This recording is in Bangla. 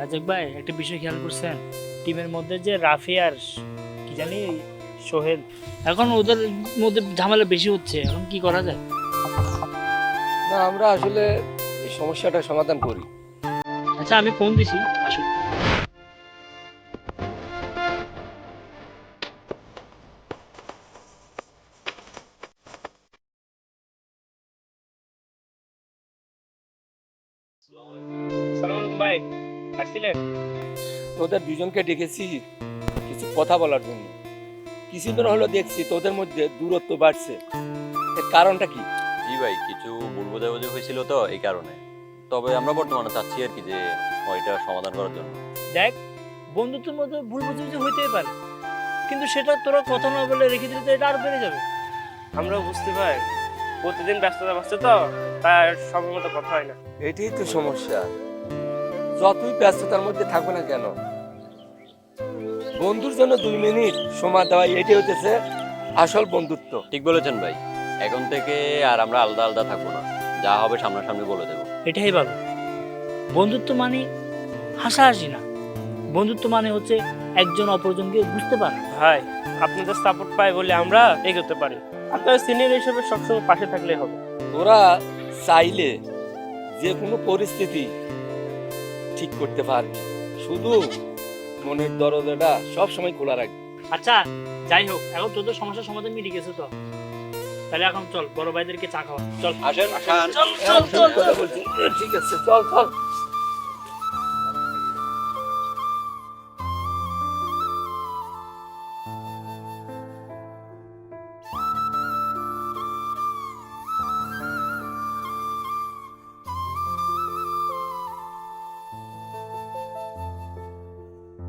রাজাক ভাই একটা বিষয় খেয়াল করছেন, টিমের মধ্যে যে রাফি আর কি জানি সোহেল, এখন ওদের মধ্যে ঝামেলা বেশি হচ্ছে, এখন কি করা যায়? না, আমরা আসলে এই সমস্যাটা সমাধান করি। আচ্ছা আমি ফোন দিছি, আসুন। সালাম ভাই, আসছিলেন? তোদের দুজনকে ডেকেছি কিছু কথা বলার জন্য। কিছুদিন হলো দেখছি তোদের মধ্যে দূরত্ব বাড়ছে, এর কারণটা কি? জি ভাই, কিছু ভুল বোঝাবুঝি হয়েছিল তো এই কারণে। তবে আমরা বর্তমানে চাচ্ছি আর কি যে ওইটা সমাধান করার জন্য। দেখ, বন্ধুত্বের মধ্যে ভুল বুঝাবুঝি হইতেই পারে, কিন্তু সেটা তোরা কথা না বলে রেখে দিলে তো এটা আরো বেড়ে যাবে। আমরাও বুঝতে পারি প্রতিদিন ব্যস্ততা বাড়ছে তো, তাই সময় মতো কথা হয় না। এটাই তো সমস্যা। যতই ব্যস্ততার মধ্যে থাকবে না কেন, বন্ধুর জন্য 2 মিনিট সময় দেওয়া, এটাই হচ্ছে আসল বন্ধুত্ব। ঠিক বলেছেন ভাই, এখন থেকে আর আমরা আলাদা আলাদা থাকবো না, যা হবে সামনাসামনি বলে দেবো। এটাই ভালো। বন্ধুত্ব মানে হাসাহাসি না, বন্ধুত্ব মানে হচ্ছে একজন অপরজনকে বুঝতে পারা। ভাই, আপনাদের সাপোর্ট পাই বলে আমরা এগোতে পারি। আপনারা সিনিয়র হিসেবে সবসময় পাশে থাকলে হবে। তোরা চাইলে যে কোনো পরিস্থিতি ঠিক করতে পারবি, শুধু মনের দরজাটা সব সময় খোলা রাখবি। আচ্ছা যাই হোক, এখন তোদের সমস্যার সমাধান মিটে গেছে তো, তাহলে এখন চল বড় ভাইদেরকে চা খাওয়া, চল। আসেন চল চল চল কথা বলছি, ঠিক আছে, চল চল।